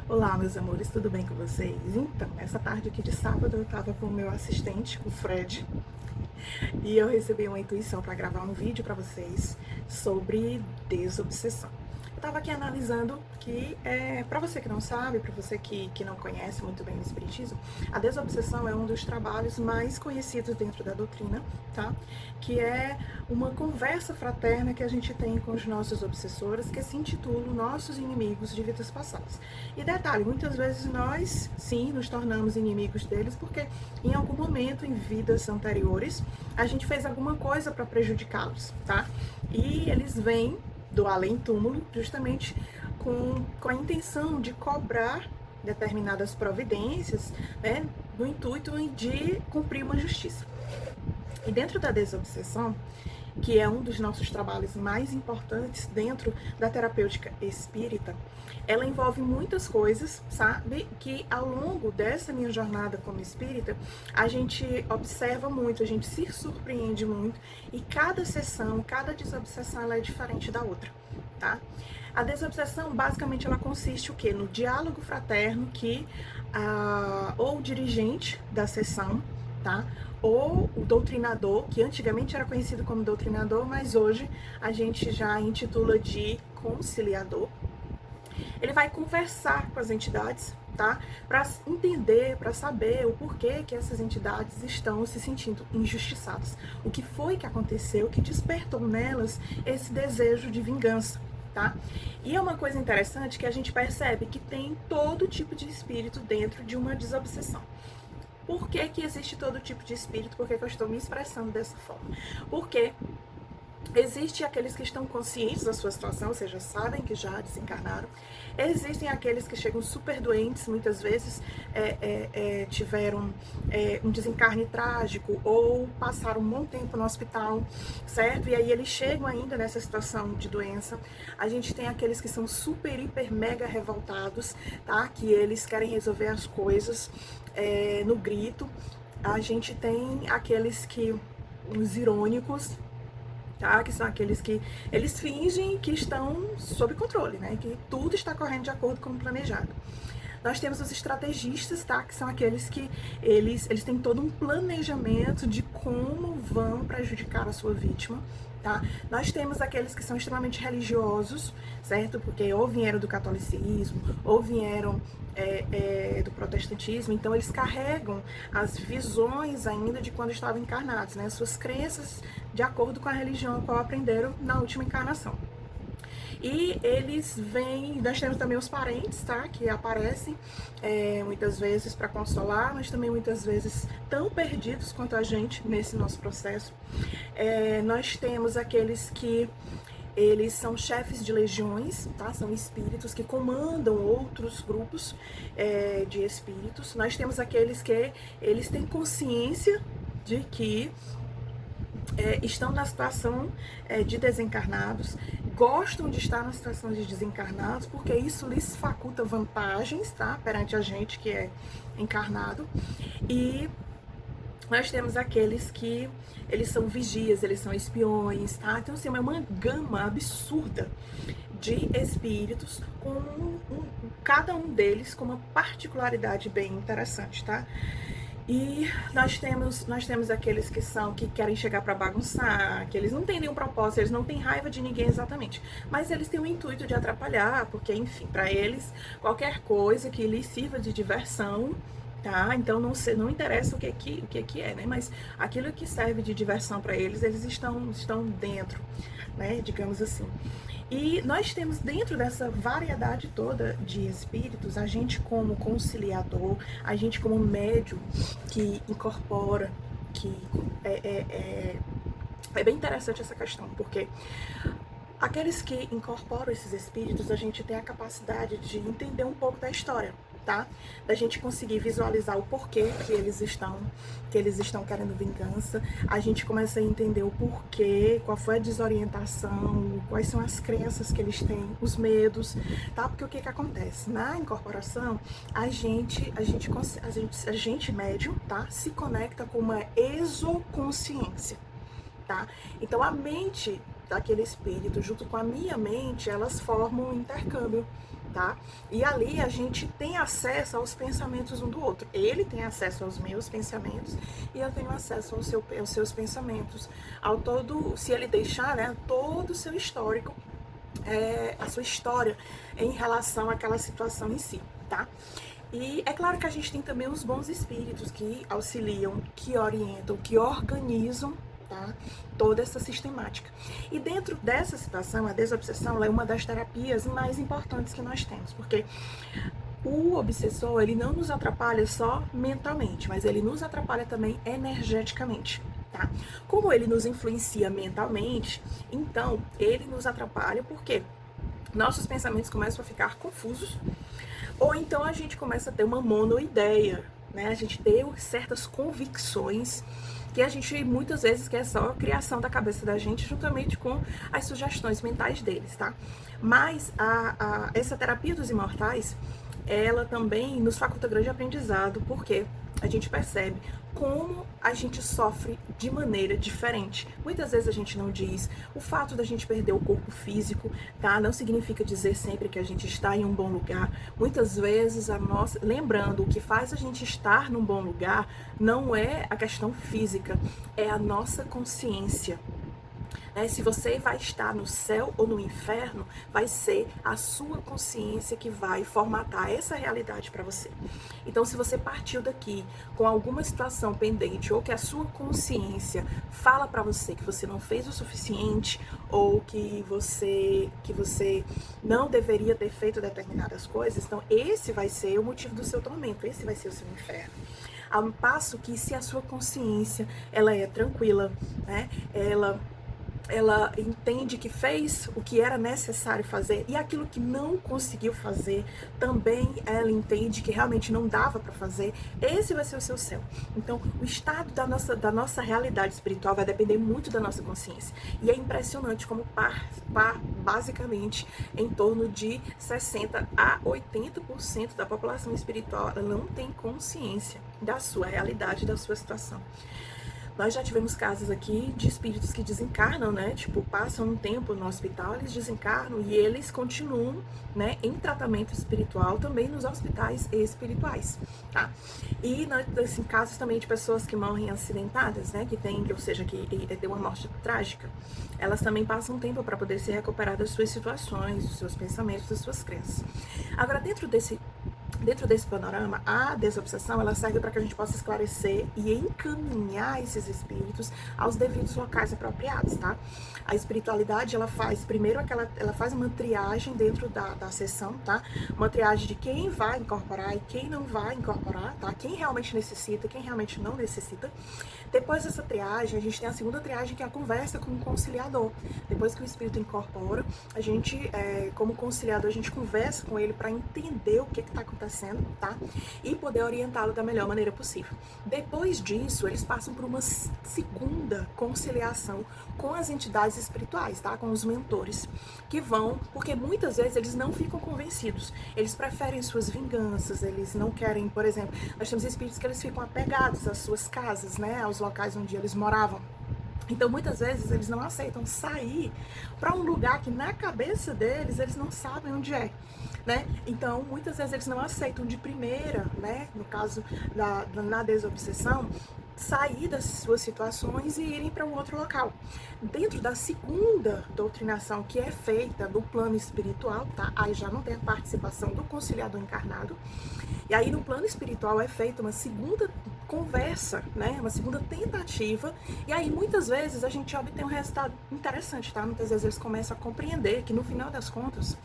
Olá, meus amores, tudo bem com vocês? Então, essa tarde aqui de sábado eu estava com o meu assistente, o Fred, e eu recebi uma intuição para gravar um vídeo para vocês sobre desobsessão. Eu estava aqui analisando que, para você que não sabe, para você que não conhece muito bem o Espiritismo, a desobsessão é um dos trabalhos mais conhecidos dentro da doutrina, tá? Que é uma conversa fraterna que a gente tem com os nossos obsessores, que se intitula Nossos Inimigos de Vidas Passadas. E detalhe, muitas vezes nós, sim, nos tornamos inimigos deles, porque em algum momento, em vidas anteriores, a gente fez alguma coisa para prejudicá-los, tá? E eles vêm do além-túmulo, justamente com a intenção de cobrar determinadas providências, né, no intuito de cumprir uma justiça. E dentro da desobsessão, que é um dos nossos trabalhos mais importantes dentro da terapêutica espírita, ela envolve muitas coisas, sabe? Que ao longo dessa minha jornada como espírita, a gente observa muito, a gente se surpreende muito, e cada sessão, cada desobsessão, ela é diferente da outra, tá? A desobsessão, basicamente, ela consiste o quê? No diálogo fraterno que ou o dirigente da sessão, tá? Ou o doutrinador, que antigamente era conhecido como doutrinador, mas hoje a gente já intitula de conciliador. Ele vai conversar com as entidades, tá? Para entender, para saber o porquê que essas entidades estão se sentindo injustiçadas. O que foi que aconteceu que despertou nelas esse desejo de vingança, tá? E é uma coisa interessante que a gente percebe que tem todo tipo de espírito dentro de uma desobsessão. Por que que existe todo tipo de espírito? Por que que eu estou me expressando dessa forma? Porque existem aqueles que estão conscientes da sua situação, ou seja, sabem que já desencarnaram. Existem aqueles que chegam super doentes, muitas vezes tiveram um desencarne trágico ou passaram um bom tempo no hospital, certo? E aí eles chegam ainda nessa situação de doença. A gente tem aqueles que são super, hiper, mega revoltados, tá? Que eles querem resolver as coisas no grito. A gente tem aqueles que, os irônicos, tá? Que são aqueles que eles fingem que estão sob controle, né? Que tudo está correndo de acordo com o planejado. Nós temos os estrategistas, tá? Que são aqueles que eles têm todo um planejamento de como vão prejudicar a sua vítima, tá? Nós temos aqueles que são extremamente religiosos, certo? Porque ou vieram do catolicismo, ou vieram do protestantismo, então eles carregam as visões ainda de quando estavam encarnados, né? Suas crenças de acordo com a religião a qual aprenderam na última encarnação. E eles vêm, nós temos também os parentes, tá? Que aparecem muitas vezes para consolar, mas também muitas vezes tão perdidos quanto a gente nesse nosso processo. Nós temos aqueles que eles são chefes de legiões, tá? São espíritos que comandam outros grupos de espíritos. Nós temos aqueles que eles têm consciência de que estão na situação de desencarnados, gostam de estar na situação de desencarnados, porque isso lhes faculta vantagens, tá? Perante a gente que é encarnado. E nós temos aqueles que eles são vigias, eles são espiões, tá? Então, assim, é uma gama absurda de espíritos, com cada um deles com uma particularidade bem interessante, tá? E nós temos aqueles que querem chegar para bagunçar, que eles não têm nenhum propósito, eles não têm raiva de ninguém exatamente, mas eles têm o intuito de atrapalhar, porque, enfim, para eles, qualquer coisa que lhes sirva de diversão, tá? Então não interessa o que é, né? Mas aquilo que serve de diversão para eles, eles estão dentro, né? Digamos assim. E nós temos dentro dessa variedade toda de espíritos, a gente como conciliador, a gente como médium que incorpora, que é bem interessante essa questão, porque aqueles que incorporam esses espíritos, a gente tem a capacidade de entender um pouco da história, tá? Da gente conseguir visualizar o porquê que eles estão querendo vingança. A gente começa a entender o porquê, qual foi a desorientação, quais são as crenças que eles têm, os medos, tá? Porque o que acontece? Na incorporação, a gente médium, tá? Se conecta com uma exoconsciência, tá? Então a mente daquele espírito junto com a minha mente, elas formam um intercâmbio, tá? E ali a gente tem acesso aos pensamentos um do outro. Ele tem acesso aos meus pensamentos e eu tenho acesso aos seus pensamentos, ao todo, se ele deixar, né, todo o seu histórico, a sua história em relação àquela situação em si, tá? E é claro que a gente tem também os bons espíritos que auxiliam, que orientam, que organizam, tá, toda essa sistemática. E dentro dessa situação, a desobsessão é uma das terapias mais importantes que nós temos, porque o obsessor, ele não nos atrapalha só mentalmente, mas ele nos atrapalha também energeticamente. Tá? Como ele nos influencia mentalmente, então ele nos atrapalha porque nossos pensamentos começam a ficar confusos, ou então a gente começa a ter uma monoideia, né? A gente tem certas convicções que a gente muitas vezes quer só a criação da cabeça da gente, juntamente com as sugestões mentais deles, tá? Mas essa terapia dos imortais, ela também nos faculta grande aprendizado, porque a gente percebe como a gente sofre de maneira diferente. Muitas vezes a gente não diz. O fato da gente perder o corpo físico, tá? Não significa dizer sempre que a gente está em um bom lugar. Muitas vezes lembrando, o que faz a gente estar num bom lugar não é a questão física, é a nossa consciência. Se você vai estar no céu ou no inferno, vai ser a sua consciência que vai formatar essa realidade para você. Então, se você partiu daqui com alguma situação pendente, ou que a sua consciência fala para você que você não fez o suficiente, ou que você não deveria ter feito determinadas coisas, então esse vai ser o motivo do seu tormento, esse vai ser o seu inferno. Ao passo que, se a sua consciência ela é tranquila, né, ela entende que fez o que era necessário fazer, e aquilo que não conseguiu fazer, também ela entende que realmente não dava para fazer, esse vai ser o seu céu. Então, o estado da nossa realidade espiritual vai depender muito da nossa consciência. E é impressionante como basicamente em torno de 60 a 80% da população espiritual ela não tem consciência da sua realidade, da sua situação. Nós já tivemos casos aqui de espíritos que desencarnam, né? Tipo, passam um tempo no hospital, eles desencarnam e eles continuam, né, em tratamento espiritual também nos hospitais espirituais, tá? E assim, casos também de pessoas que morrem acidentadas, né? Que tem, ou seja, que tem uma morte trágica. Elas também passam um tempo para poder se recuperar das suas situações, dos seus pensamentos, das suas crenças. Agora, dentro desse panorama, a desobsessão ela serve para que a gente possa esclarecer e encaminhar esses espíritos aos devidos locais apropriados, tá? A espiritualidade, ela faz primeiro ela faz uma triagem dentro da sessão, tá? Uma triagem de quem vai incorporar e quem não vai incorporar, tá? Quem realmente necessita, quem realmente não necessita. Depois dessa triagem, a gente tem a segunda triagem, que é a conversa com o conciliador. Depois que o espírito incorpora, a gente, como conciliador, a gente conversa com ele para entender o que está acontecendo, tá? E poder orientá-lo da melhor maneira possível. Depois disso, eles passam por uma segunda conciliação com as entidades espirituais, tá? Com os mentores, que vão, porque muitas vezes eles não ficam convencidos, eles preferem suas vinganças, eles não querem, por exemplo, nós temos espíritos que eles ficam apegados às suas casas, né? Aos locais onde eles moravam. Então, muitas vezes, eles não aceitam sair para um lugar que, na cabeça deles, eles não sabem onde é, né? Então, muitas vezes, eles não aceitam de primeira, né? No caso na desobsessão, sair das suas situações e irem para um outro local. Dentro da segunda doutrinação que é feita no plano espiritual, tá? Aí já não tem a participação do conciliador encarnado. E aí no plano espiritual é feita uma segunda conversa, né? Uma segunda tentativa. E aí muitas vezes a gente obtém um resultado interessante, tá? Muitas vezes eles começam a compreender que no final das contas,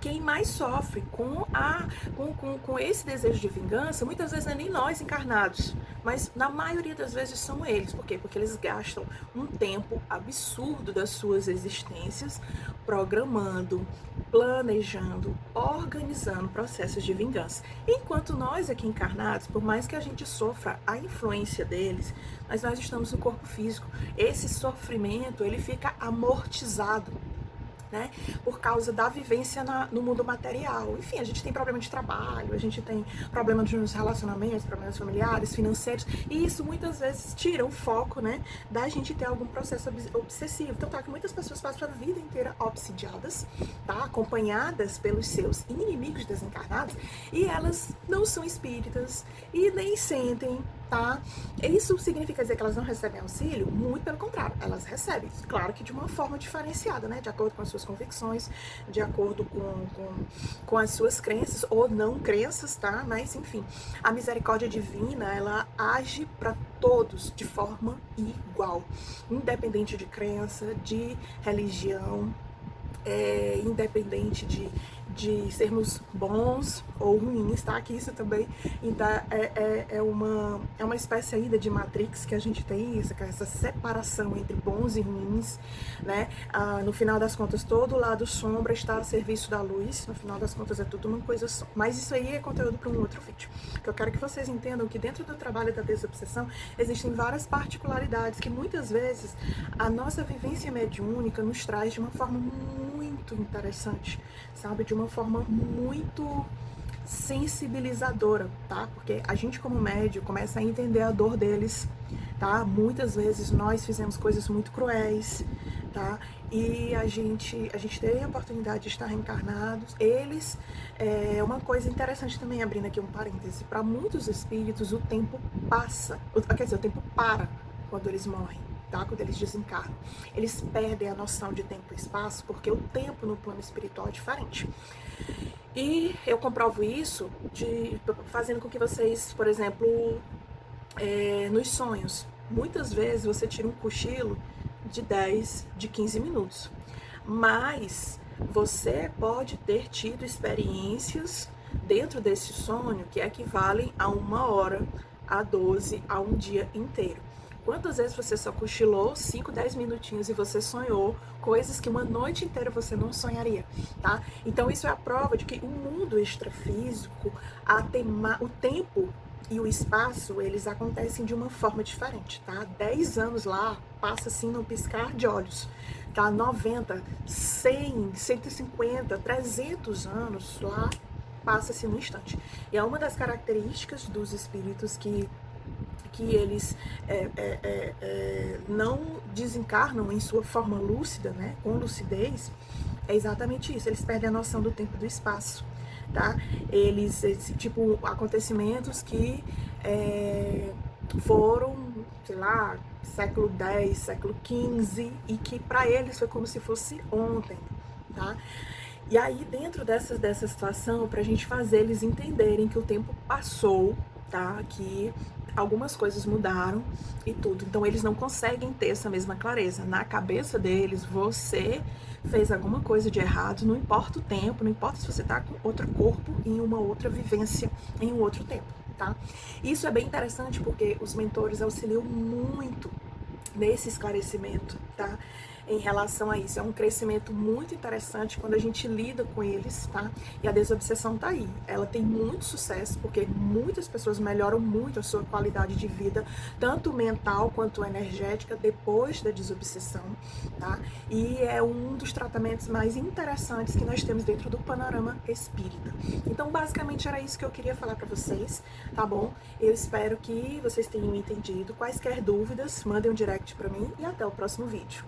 quem mais sofre com esse desejo de vingança, muitas vezes não é nem nós encarnados, mas na maioria das vezes são eles. Por quê? Porque eles gastam um tempo absurdo das suas existências programando, planejando, organizando processos de vingança. Enquanto nós aqui encarnados, por mais que a gente sofra a influência deles, mas nós estamos no corpo físico. Esse sofrimento, ele fica amortizado. né? Por causa da vivência no mundo material. Enfim, a gente tem problema de trabalho, a gente tem problema nos relacionamentos, problemas familiares, financeiros, e isso muitas vezes tira o foco, né, da gente ter algum processo obsessivo. Então tá, que muitas pessoas passam a vida inteira obsidiadas, tá? Acompanhadas pelos seus inimigos desencarnados, e elas não são espíritas e nem sentem, tá? Isso significa dizer que elas não recebem auxílio? Muito pelo contrário, elas recebem, claro que de uma forma diferenciada, né? De acordo com as suas convicções, de acordo com as suas crenças ou não crenças, tá? Mas enfim, a misericórdia divina, ela age para todos de forma igual, independente de crença, de religião, independente de sermos bons ou ruins, tá? Que isso também é uma espécie ainda de Matrix que a gente tem, essa separação entre bons e ruins, né? No final das contas, todo lado sombra está a serviço da luz, no final das contas é tudo uma coisa só. Mas isso aí é conteúdo para um outro vídeo. Que eu quero que vocês entendam que dentro do trabalho da desobsessão existem várias particularidades que muitas vezes a nossa vivência mediúnica nos traz de uma forma muito interessante, sabe? De uma forma muito sensibilizadora, tá? Porque a gente como médium começa a entender a dor deles, tá? Muitas vezes nós fizemos coisas muito cruéis, tá? E a gente tem a oportunidade de estar reencarnados. Eles, uma coisa interessante também, abrindo aqui um parêntese, para muitos espíritos o tempo passa, quer dizer, o tempo para quando eles morrem. Tá? Quando eles desencarnam, eles perdem a noção de tempo e espaço, porque o tempo no plano espiritual é diferente. E eu comprovo isso fazendo com que vocês, por exemplo, nos sonhos, muitas vezes você tira um cochilo de 10, de 15 minutos, mas você pode ter tido experiências dentro desse sonho que equivalem a 1 hora, a 12, a um dia inteiro. Quantas vezes você só cochilou 5, 10 minutinhos e você sonhou coisas que uma noite inteira você não sonharia, tá? Então isso é a prova de que o mundo extrafísico, o tempo e o espaço, eles acontecem de uma forma diferente, tá? 10 anos lá passa assim no piscar de olhos, tá? 90, 100, 150, 300 anos lá passa-se no instante. E é uma das características dos espíritos que eles não desencarnam em sua forma lúcida, né, com lucidez, é exatamente isso, eles perdem a noção do tempo e do espaço, tá? Tipo, acontecimentos que foram, sei lá, século X, século XV, e que para eles foi como se fosse ontem, tá? E aí, dentro dessa situação, pra gente fazer eles entenderem que o tempo passou, tá? Que algumas coisas mudaram e tudo. Então eles não conseguem ter essa mesma clareza. Na cabeça deles, você fez alguma coisa de errado, não importa o tempo, não importa se você tá com outro corpo, em uma outra vivência, em um outro tempo, tá? Isso é bem interessante porque os mentores auxiliam muito nesse esclarecimento, tá? Em relação a isso, é um crescimento muito interessante quando a gente lida com eles, tá? E a desobsessão tá aí, ela tem muito sucesso, porque muitas pessoas melhoram muito a sua qualidade de vida, tanto mental quanto energética, depois da desobsessão, tá? E é um dos tratamentos mais interessantes que nós temos dentro do panorama espírita. Então, basicamente, era isso que eu queria falar pra vocês, tá bom? Eu espero que vocês tenham entendido. Quaisquer dúvidas, mandem um direct pra mim e até o próximo vídeo.